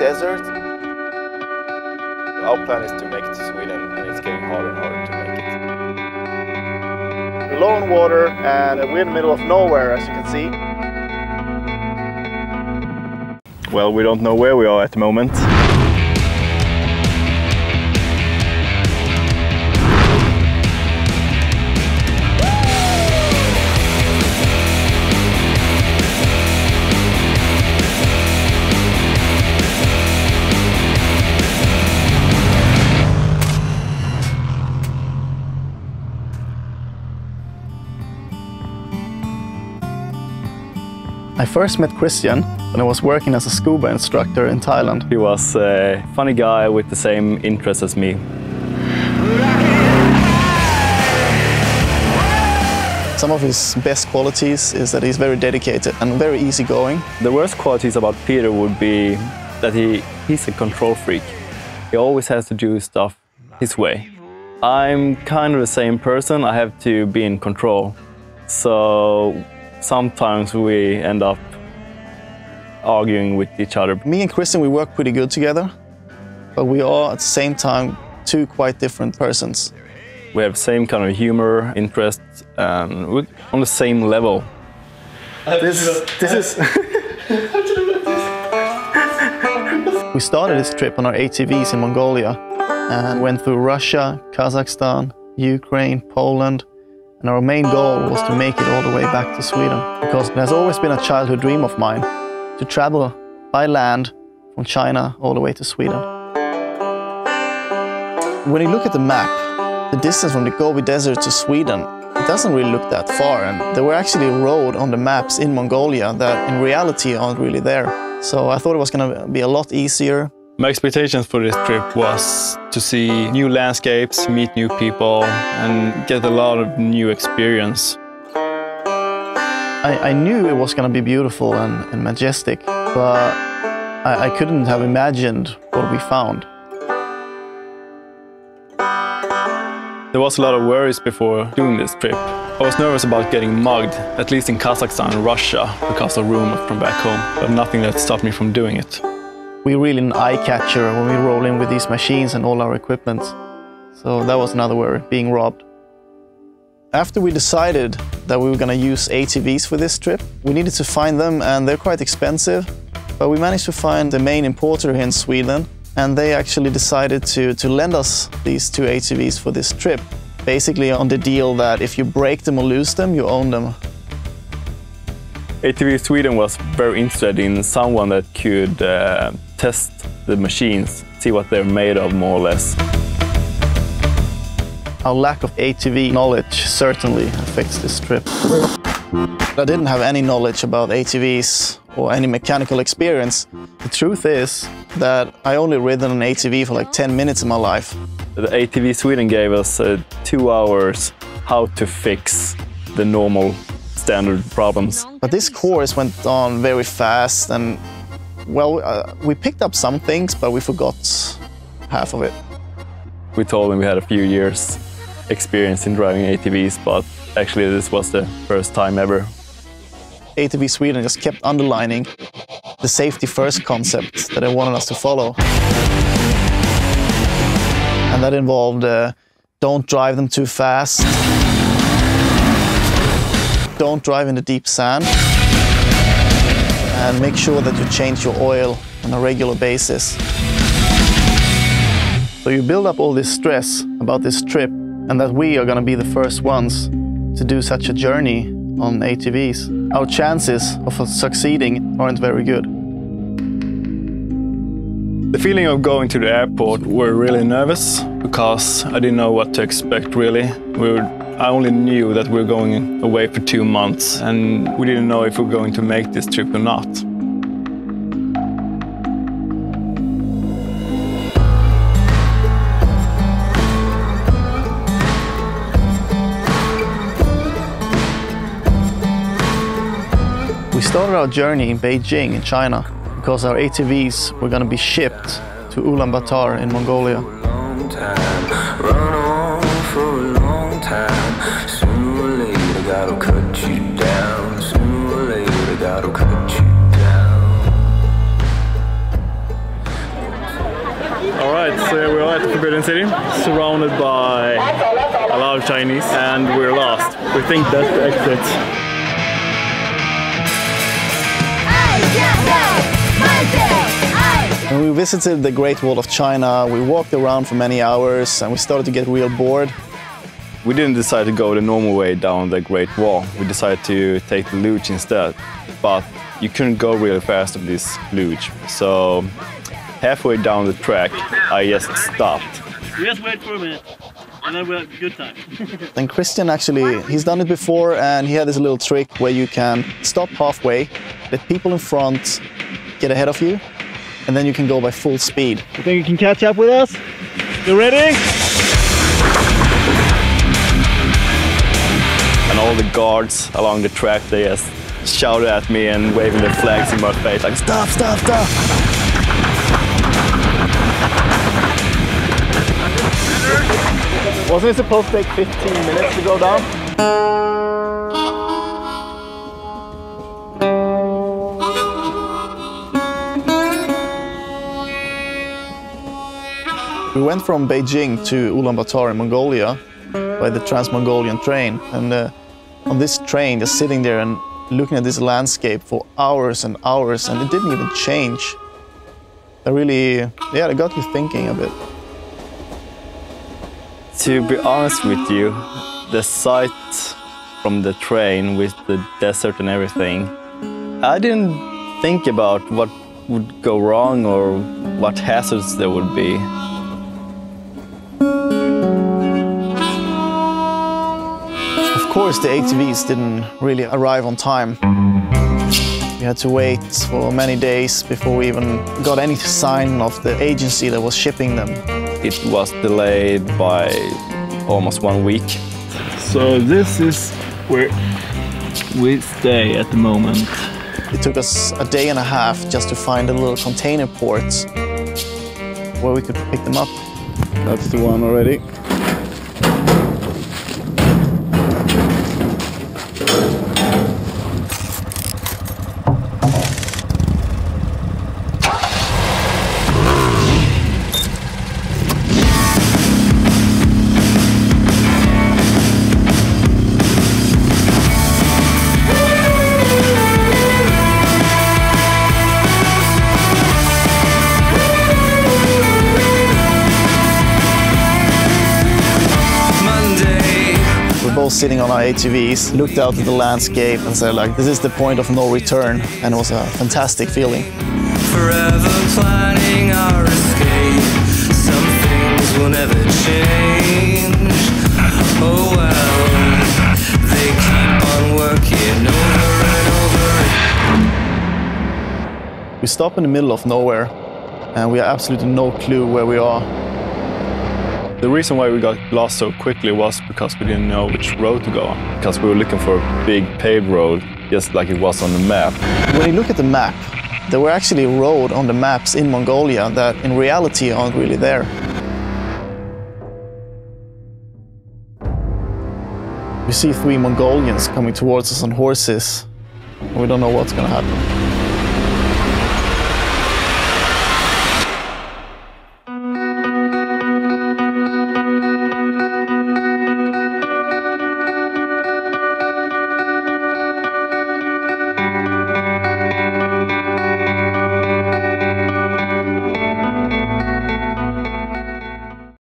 desert. Our plan is to make it to Sweden, and it's getting harder and harder to make it. We're low on water, and we're in the middle of nowhere, as you can see. Well, we don't know where we are at the moment. I first met Christian when I was working as a scuba instructor in Thailand. He was a funny guy with the same interests as me. Some of his best qualities is that he's very dedicated and very easygoing. The worst qualities about Peter would be that he's a control freak. He always has to do stuff his way. I'm kind of the same person. I have to be in control. So sometimes we end up arguing with each other. Me and Christian, we work pretty good together, but we are at the same time two quite different persons. We have the same kind of humor, interests, and we're on the same level. This is... We started this trip on our ATVs in Mongolia and went through Russia, Kazakhstan, Ukraine, Poland. And our main goal was to make it all the way back to Sweden, because it has always been a childhood dream of mine to travel by land from China all the way to Sweden. When you look at the map, the distance from the Gobi Desert to Sweden, it doesn't really look that far, and there were actually roads on the maps in Mongolia that in reality aren't really there. So I thought it was going to be a lot easier. My expectations for this trip was to see new landscapes, meet new people, and get a lot of new experience. I knew it was going to be beautiful and majestic, but I couldn't have imagined what we found. There was a lot of worries before doing this trip. I was nervous about getting mugged, at least in Kazakhstan and Russia, because of rumors from back home, but nothing that stopped me from doing it. We're really an eye-catcher when we roll in with these machines and all our equipment. So that was another worry, being robbed. After we decided that we were going to use ATVs for this trip, we needed to find them, and they're quite expensive. But we managed to find the main importer here in Sweden, and they actually decided to lend us these two ATVs for this trip. Basically on the deal that if you break them or lose them, you own them. ATV Sweden was very interested in someone that could test the machines, see what they're made of more or less. Our lack of ATV knowledge certainly affects this trip. I didn't have any knowledge about ATVs or any mechanical experience. The truth is that I only ridden an ATV for like 10 minutes in my life. The ATV Sweden gave us 2 hours how to fix the normal standard problems. But this course went on very fast, and well, we picked up some things, but we forgot half of it. We told them we had a few years experience in driving ATVs, but actually this was the first time ever. ATV Sweden just kept underlining the safety first concept that they wanted us to follow. And that involved don't drive them too fast, don't drive in the deep sand, and make sure that you change your oil on a regular basis. So you build up all this stress about this trip, and that we are going to be the first ones to do such a journey on ATVs. Our chances of succeeding aren't very good. The feeling of going to the airport were really nervous, because I didn't know what to expect really. I only knew that we were going away for 2 months, and we didn't know if we were going to make this trip or not. We started our journey in Beijing in China because our ATVs were going to be shipped to Ulaanbaatar in Mongolia. Thailand city, surrounded by a lot of Chinese, and we're lost. We think that's the exit. When we visited the Great Wall of China, we walked around for many hours and we started to get real bored. We didn't decide to go the normal way down the Great Wall. We decided to take the luge instead. But you couldn't go really fast on this luge. So halfway down the track, I just stopped. We just wait for a minute, and then we'll have a good time. And Christian actually, he's done it before, and he had this little trick where you can stop halfway, let people in front get ahead of you, and then you can go by full speed. You think you can catch up with us? You ready? And all the guards along the track, they just shouted at me and waving their flags in my face, like, stop, stop, stop! Wasn't it supposed to take 15 minutes to go down? We went from Beijing to Ulaanbaatar in Mongolia by the Trans-Mongolian train, and on this train, just sitting there and looking at this landscape for hours and hours, and it didn't even change. It got you thinking a bit. To be honest with you, the sight from the train with the desert and everything, I didn't think about what would go wrong or what hazards there would be. Of course, the ATVs didn't really arrive on time. We had to wait for many days before we even got any sign of the agency that was shipping them. It was delayed by almost 1 week. So this is where we stay at the moment. It took us a day and a half just to find a little container port where we could pick them up. That's the one already. Both sitting on our ATVs, looked out at the landscape and said, like, this is the point of no return, and it was a fantastic feeling. Forever planning our escape. Some things will never change. Oh well, they keep on working over and over. We stop in the middle of nowhere, and we have absolutely no clue where we are. The reason why we got lost so quickly was because we didn't know which road to go on. Because we were looking for a big paved road, just like it was on the map. When you look at the map, there were actually roads on the maps in Mongolia that in reality aren't really there. We see 3 Mongolians coming towards us on horses, and we don't know what's going to happen.